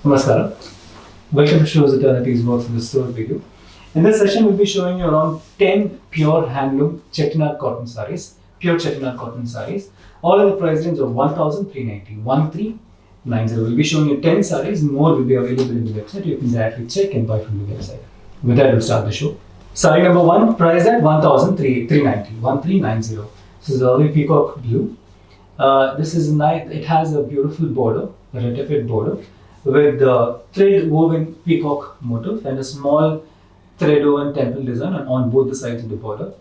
Namaskaram. Welcome to Shows Eternity's Works in the Store video. In this session, we'll be showing you around 10 pure handloom chettinad cotton sarees, pure chettinad cotton sarees, all in the price range of 1,390, 1390. We'll be showing you 10 sarees, more will be available in the website. You can directly check and buy from the website. With that, we'll start the show. Saree number 1, priced at 1,390, 1390. This is early peacock blue. This is nice. It has a beautiful border, a retifed border, with the thread woven peacock motif and a small thread woven temple design on both the sides of the border.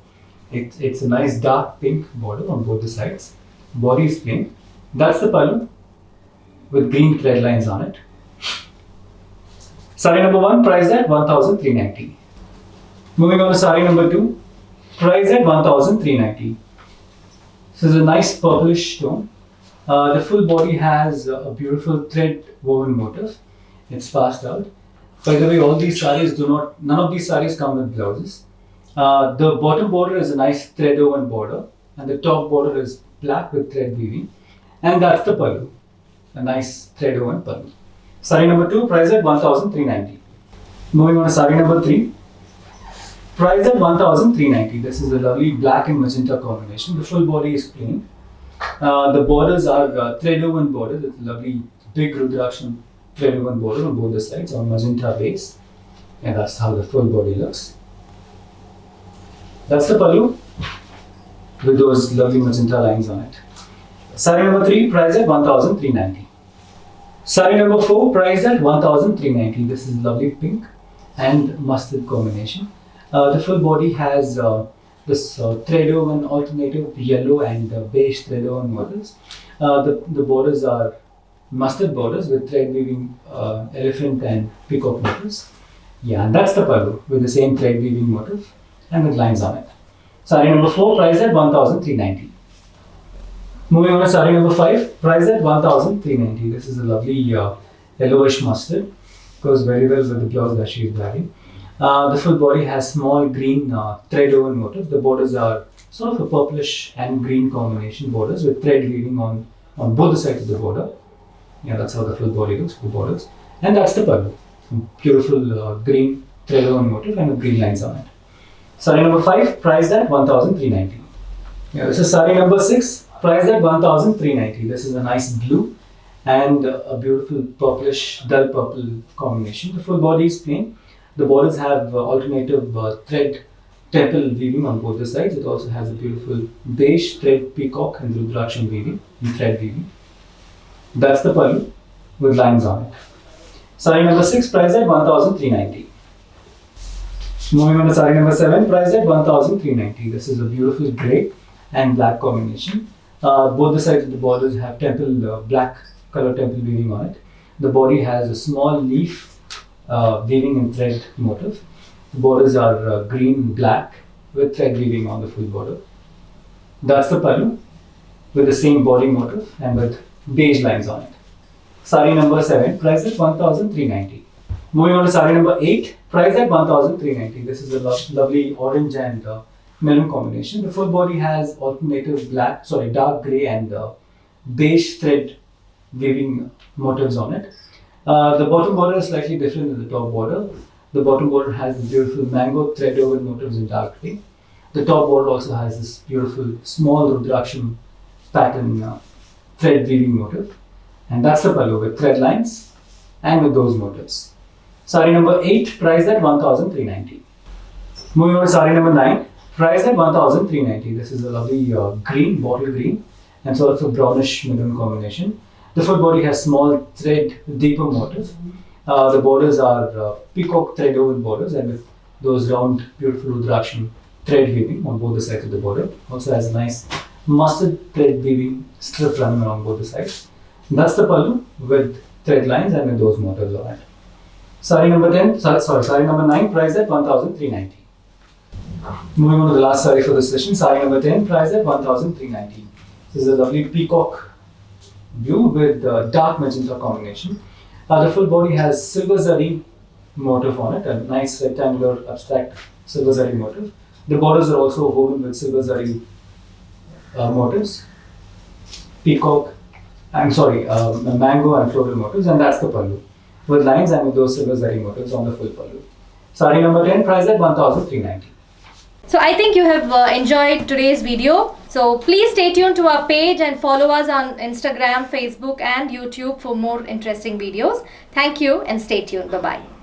It's a nice dark pink border on both the sides. Body is plain. That's the pallu with green thread lines on it. Saree number 1, priced at 1,390. Moving on to saree number 2, priced at 1,390. This is a nice purplish tone. The full body has a beautiful thread woven motif. It's passed out. By the way, all these sarees none of these sarees come with blouses. The bottom border is a nice thread woven border, and the top border is black with thread weaving. And that's the pallu, a nice thread woven pallu. Saree number 2, priced at 1,390. Moving on to saree number 3, priced at 1,390. This is a lovely black and magenta combination. The full body is plain. The borders are thread woven borders. It's a lovely big Rudraksham thread woven border on both the sides on magenta base. And that's how the full body looks. That's the pallu with those lovely magenta lines on it. Saree number 3, priced at 1,390. Saree number 4, priced at 1,390. This is lovely pink and mustard combination. The full body has this thread woven alternative yellow and beige thread woven motifs. The borders are mustard borders with thread weaving elephant and peacock motifs. Yeah, and that's the pallu with the same thread weaving motif and with lines on it. Saree number 4, priced at 1,390. Moving on to saree number 5, priced at 1,390. This is a lovely yellowish mustard. Goes very well with the blouse that she is wearing. The full body has small green thread woven motif. The borders are sort of a purplish and green combination borders with thread weaving on both the sides of the border. Yeah, that's how the full body looks, the borders. And that's the pallu. Beautiful green thread woven motif and with green lines on it. Saree number 5, priced at 1,390. Yeah, this is saree number 6, priced at 1,390. This is a nice blue and a beautiful purplish, dull purple combination. The full body is plain. The borders have alternative thread temple weaving on both the sides. It also has a beautiful beige thread peacock and Rudraksham weaving and thread weaving. That's the pallu with lines on it. Saree number 6, priced at 1,390. Moving on to saree number 7, priced at 1,390. This is a beautiful grey and black combination. Both the sides of the borders have temple black color temple weaving on it. The body has a small leaf weaving in thread motif. The borders are green and black with thread weaving on the full border. That's the pallu with the same body motif and with beige lines on it. Saree number 7, priced at 1,390. Moving on to saree number 8, priced at 1,390. This is a lovely orange and maroon combination. The full body has alternative dark grey and beige thread weaving motifs on it. The bottom border is slightly different than the top border. The bottom border has the beautiful mango thread woven motifs in dark grey. The top border also has this beautiful small Rudraksham pattern thread weaving motif. And that's the pallu with thread lines and with those motifs. Saree number 8, priced at 1,390. Moving on to saree number 9, priced at 1,390. This is a lovely green, bottle green, and sort of a brownish maroon combination. The full body has small thread deeper motif. The borders are peacock thread woven borders and with those round, beautiful Rudraksham thread weaving on both the sides of the border. Also has a nice mustard thread weaving strip running along both the sides. And that's the pallu with thread lines and with those motifs on it. Saree number 9, priced at 1,390. Moving on to the last saree for this session, saree number 10, priced at 1,390. This is a lovely peacock blue with dark magenta combination. The full body has silver zari motif on it, a nice rectangular abstract silver zari motif. The borders are also woven with silver zari motifs, peacock, mango and floral motifs, and that's the pallu. with lines and with those silver zari motifs on the full pallu. Sari number 10 priced at 1390. So I think you have enjoyed today's video. So please stay tuned to our page and follow us on Instagram, Facebook and YouTube for more interesting videos. Thank you and stay tuned. Bye-bye.